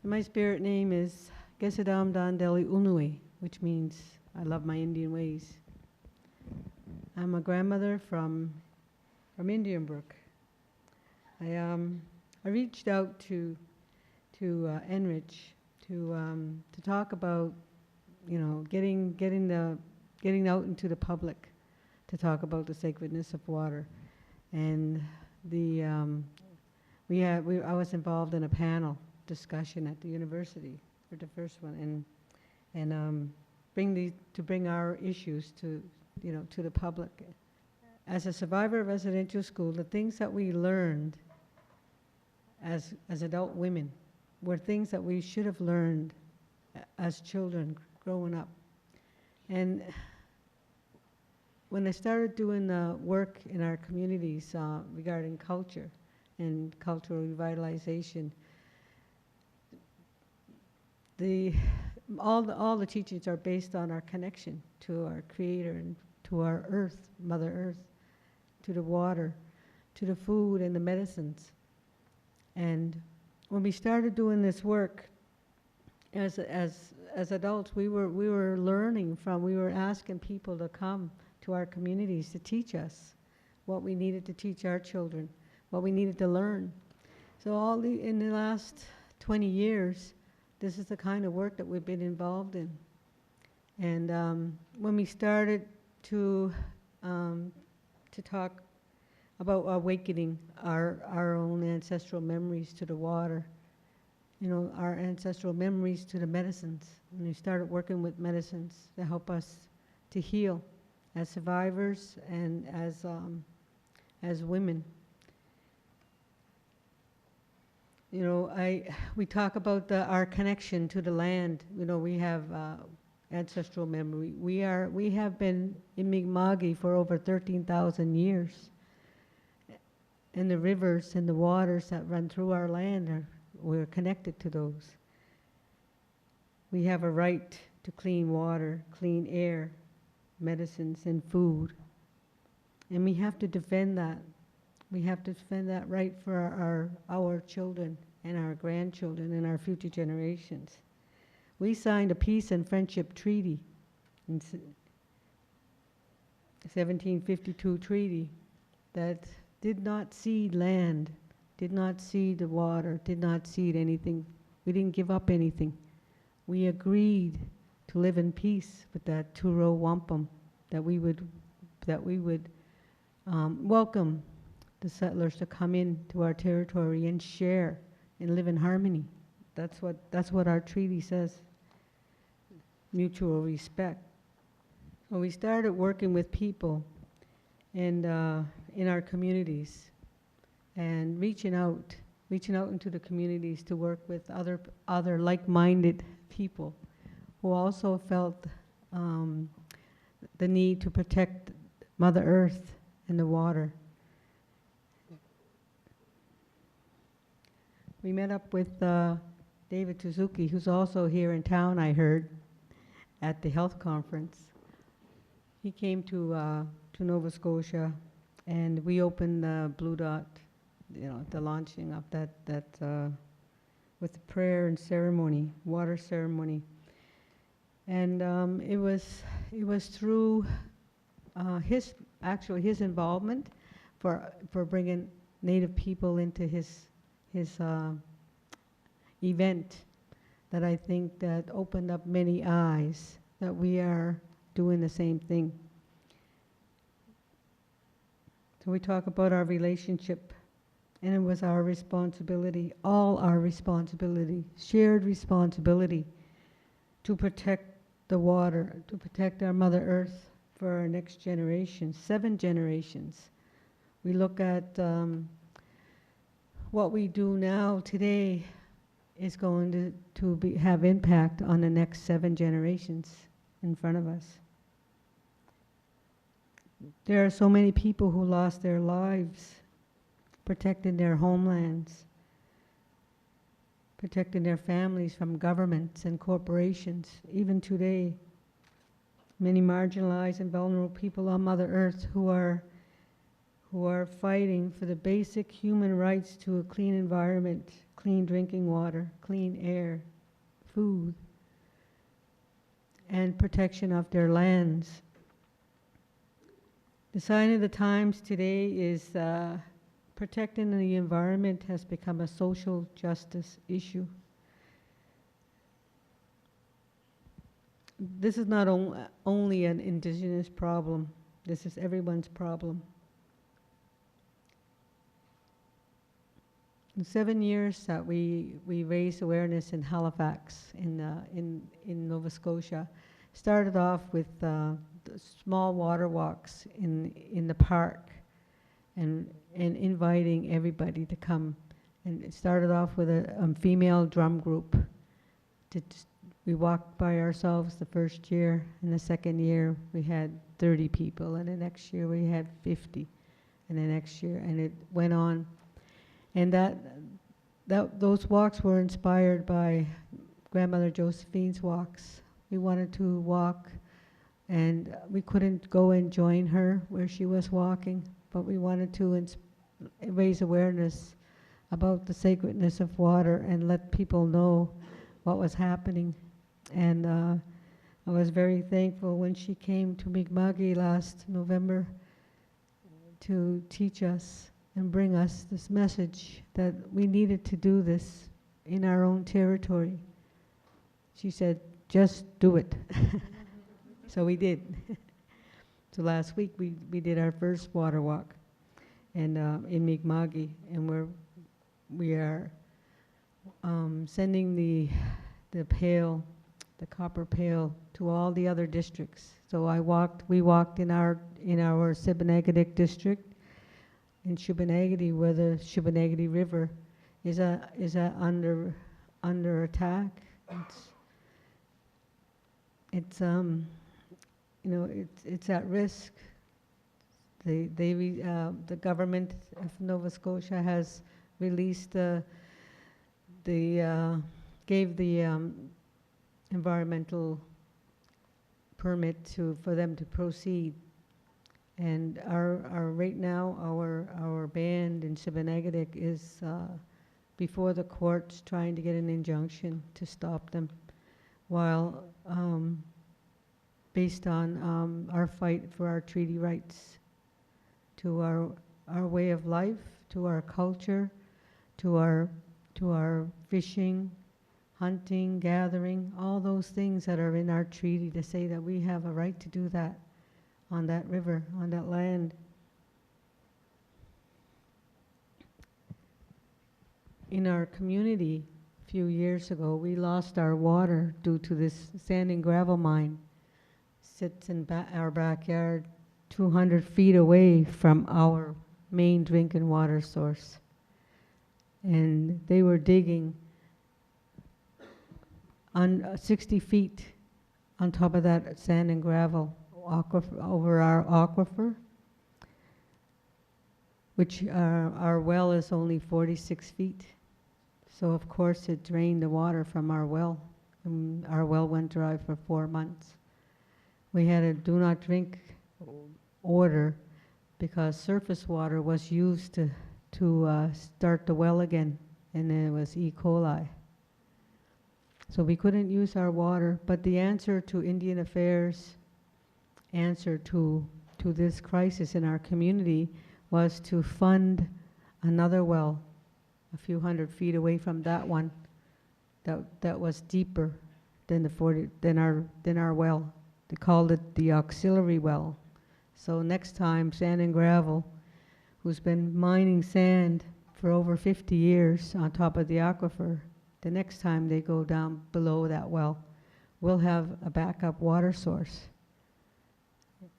My spirit name is Gesedam Dandeli Unui, which means I love my Indian ways. I'm a grandmother from Indian Brook. I reached out to ENRICH to talk about, getting out into the public to talk about the sacredness of water, and I was involved in a panel discussion at the university for the first one, and bring our issues to the public. As a survivor of residential school, the things that we learned as adult women were things that we should have learned as children growing up. And when I started doing work in our communities regarding culture and cultural revitalization, all the teachings are based on our connection to our Creator and to our earth, Mother Earth, to the water, to the food and the medicines. And when we started doing this work as adults, we were learning we were asking people to come to our communities to teach us what we needed to teach our children, what we needed to learn. So in the last 20 years, this is the kind of work that we've been involved in. And when we started to talk about awakening our own ancestral memories to the water, our ancestral memories to the medicines, and we started working with medicines to help us to heal as survivors and as women. We talk about our connection to the land. We have ancestral memory. We have been in Mi'kma'ki for over 13,000 years. And the rivers and the waters that run through our land, we're connected to those. We have a right to clean water, clean air, medicines and food. And we have to defend that. We have to defend that right for our children and our grandchildren and our future generations. We signed a peace and friendship treaty, in 1752 treaty, that did not cede land, did not cede the water, did not cede anything. We didn't give up anything. We agreed to live in peace with that Turo Wampum, that we would welcome the settlers to come into our territory and share and live in harmony. That's what our treaty says. Mutual respect. When we started working with people and in our communities and reaching out into the communities to work with other like-minded people who also felt the need to protect Mother Earth and the water. We met up with David Suzuki, who's also here in town, I heard, at the health conference. He came to Nova Scotia, and we opened the Blue Dot, the launching of that with the prayer and ceremony, water ceremony. And it was through his involvement for bringing Native people into his event that I think that opened up many eyes that we are doing the same thing. So we talk about our relationship, and it was our responsibility, all our responsibility, shared responsibility to protect the water, to protect our Mother Earth for our next generation, 7 generations. We look at what we do now today is going to have impact on the next 7 generations in front of us. There are so many people who lost their lives protecting their homelands, protecting their families from governments and corporations. Even today, many marginalized and vulnerable people on Mother Earth who who are fighting for the basic human rights to a clean environment, clean drinking water, clean air, food, and protection of their lands. The sign of the times today is protecting the environment has become a social justice issue. This is not only an Indigenous problem, this is everyone's problem. In 7 years that we raised awareness in Halifax, in Nova Scotia, started off with the small water walks in the park, and inviting everybody to come. And it started off with a female drum group. We walked by ourselves the first year, and the second year we had 30 people, and the next year we had 50, and the next year, and it went on. And those walks were inspired by Grandmother Josephine's walks. We wanted to walk, and we couldn't go and join her where she was walking, but we wanted to raise awareness about the sacredness of water and let people know what was happening. And I was very thankful when she came to Mi'kma'ki last November to teach us and bring us this message that we needed to do this in our own territory. She said, just do it. So we did. So last week we did our first water walk, and in Mi'kma'ki, and we are sending the pail, the copper pail, to all the other districts. So we walked in our Sipanagadik district, in Shubenacadie, where the Shubenacadie River is under attack. It's at risk. The government of Nova Scotia has released gave the environmental permit for them to proceed. And right now our band in Sipanagadik is before the courts trying to get an injunction to stop them, while based on our fight for our treaty rights to our way of life, to our culture, to our fishing, hunting, gathering, all those things that are in our treaty, to say that we have a right to do that on that river, on that land. In our community, a few years ago, we lost our water due to this sand and gravel mine. Sits in our backyard, 200 feet away from our main drinking water source. And they were digging on 60 feet on top of that sand and gravel over our aquifer, which our well is only 46 feet. So of course it drained the water from our well, and our well went dry for 4 months. We had a do not drink order because surface water was used to start the well again, and then it was E. coli. So we couldn't use our water, but the answer to Indian Affairs, answer to this crisis in our community, was to fund another well a few hundred feet away from that one that was deeper than our well. They called it the auxiliary well. So next time, Sand and Gravel, who's been mining sand for over 50 years on top of the aquifer, the next time they go down below that well, we'll have a backup water source.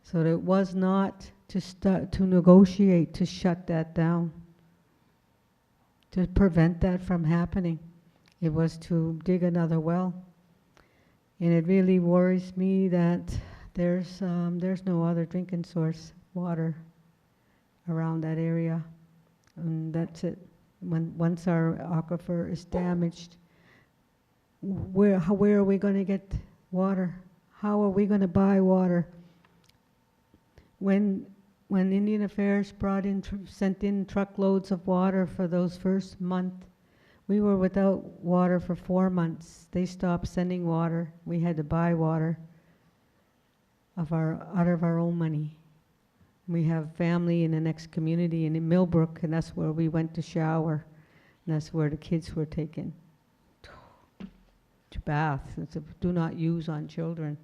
So it was not to negotiate to shut that down, to prevent that from happening. It was to dig another well. And it really worries me that there's no other drinking source water around that area, and that's it. Once our aquifer is damaged, where are we going to get water? How are we going to buy water? When when Indian Affairs sent in truckloads of water for those first month, we were without water for 4 months. They stopped sending water. We had to buy water out of our own money. We have family in the next community in Millbrook, and that's where we went to shower. And that's where the kids were taken to bath. It's a do not use on children.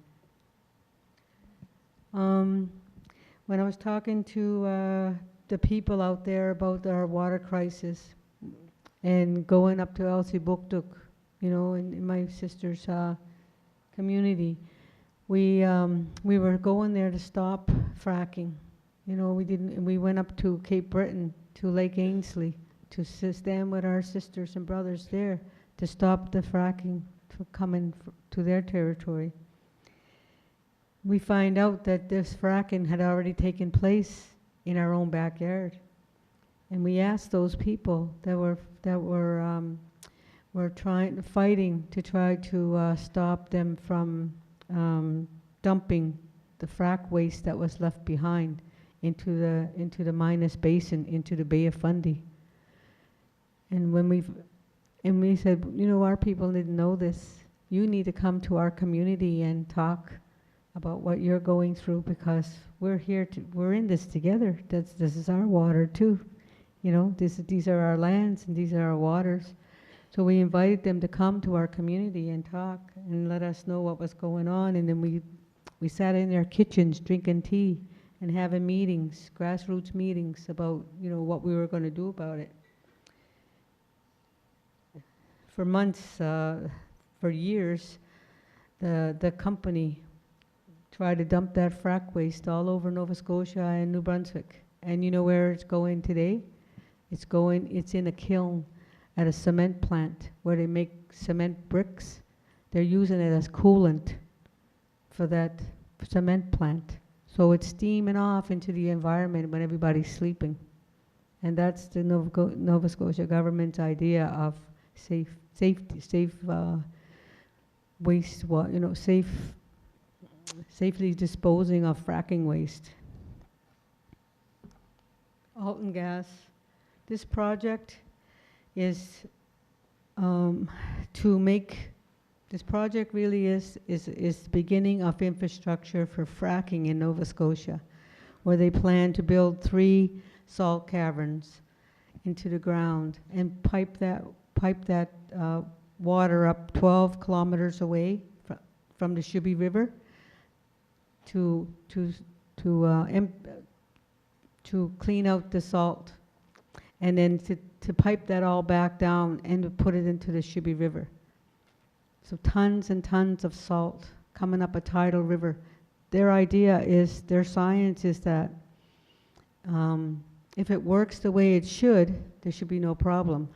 When I was talking to the people out there about our water crisis and going up to Elsie Buktuk, you know, in my sister's community, we were going there to stop fracking. You know, we went up to Cape Breton, to Lake Ainslie, to stand with our sisters and brothers there to stop the fracking from coming to their territory. We find out that this fracking had already taken place in our own backyard, and we asked those people that were fighting to try to stop them from dumping the frack waste that was left behind into the Minas Basin, into the Bay of Fundy. And we said, you know, our people didn't know this. You need to come to our community and talk about what you're going through, because we're in this together. This is our water too. You know, these are our lands and these are our waters. So we invited them to come to our community and talk and let us know what was going on. And then we sat in their kitchens drinking tea and having meetings, grassroots meetings about, you know, what we were going to do about it. For months, for years, the company tried to dump that frack waste all over Nova Scotia and New Brunswick. And you know where it's going today? It's in a kiln at a cement plant where they make cement bricks. They're using it as coolant for that cement plant. So it's steaming off into the environment when everybody's sleeping. And that's the Nova Scotia government's idea of safe waste, you know, safely disposing of fracking waste. Alton Gas. This project is this project really is the beginning of infrastructure for fracking in Nova Scotia, where they plan to build 3 salt caverns into the ground and pipe that water up 12 kilometers away from the Shubby River to clean out the salt, and then to pipe that all back down and to put it into the Shubby River. So tons and tons of salt coming up a tidal river. Their science is that if it works the way it should, there should be no problem.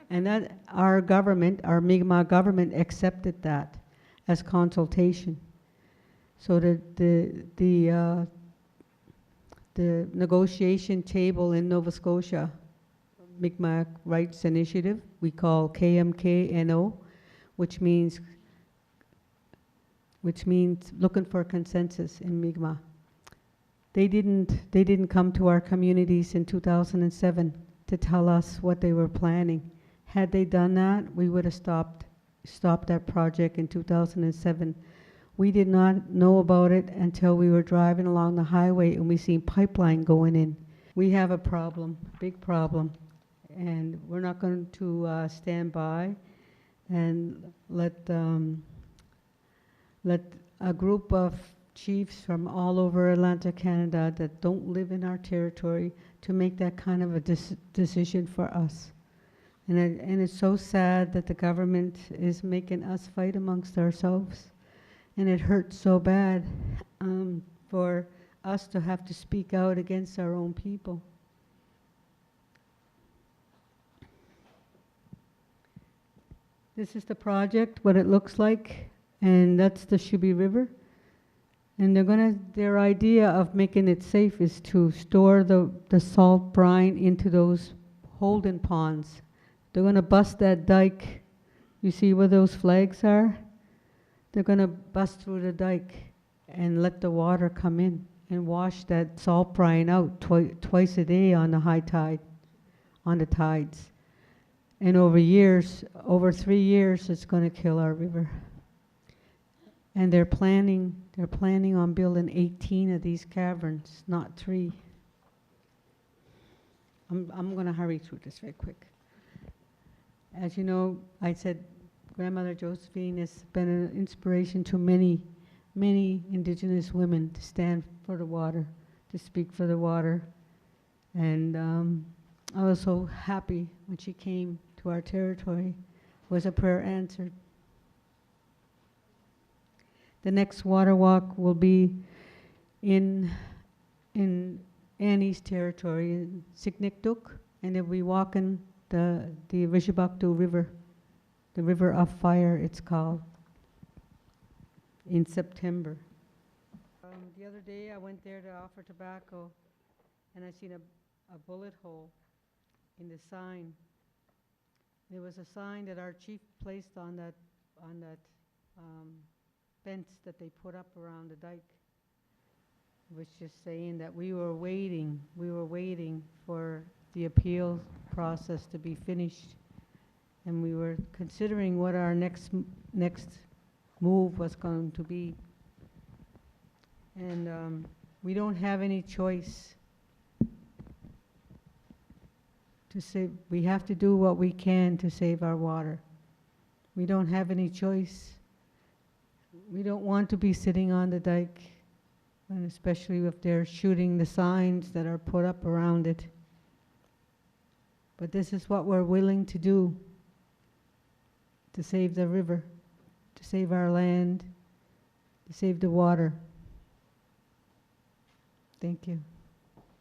And that our Mi'kmaq government accepted that as consultation. So the negotiation table in Nova Scotia, Mi'kmaq Rights Initiative, we call KMKNO, which means looking for consensus in Mi'kmaq. They didn't come to our communities in 2007 to tell us what they were planning. Had they done that, we would have stopped that project in 2007. We did not know about it until we were driving along the highway and we seen pipeline going in. We have a problem, big problem, and we're not going to stand by and let a group of chiefs from all over Atlantic Canada that don't live in our territory to make that kind of a decision for us. And it's so sad that the government is making us fight amongst ourselves. And it hurts so bad for us to have to speak out against our own people. This is the project, what it looks like, and that's the Shubby River. And their idea of making it safe is to store the salt brine into those holding ponds. They're going to bust that dike. You see where those flags are? They're going to bust through the dike and let the water come in and wash that salt brine out twice a day on the high tide, on the tides. And over 3 years, it's going to kill our river. And they're planning on building 18 of these caverns, not 3. I'm going to hurry through this very quick. As you know, I said Grandmother Josephine has been an inspiration to many Indigenous women to stand for the water, to speak for the water. And I was so happy when she came to our territory. Was a prayer answered. The next water walk will be in Annie's territory, in Siknikduk, and they'll be walking the Rishibaktu River, the River of Fire it's called, in September. The other day I went there to offer tobacco, and I seen a bullet hole in the sign. There was a sign that our chief placed on that fence that they put up around the dike. It was just saying that we were waiting for the appeal process to be finished, and we were considering what our next move was going to be. And we don't have any choice to save. We have to do what we can to save our water. We don't have any choice. We don't want to be sitting on the dike, and especially if they're shooting the signs that are put up around it. But this is what we're willing to do to save the river, to save our land, to save the water. Thank you.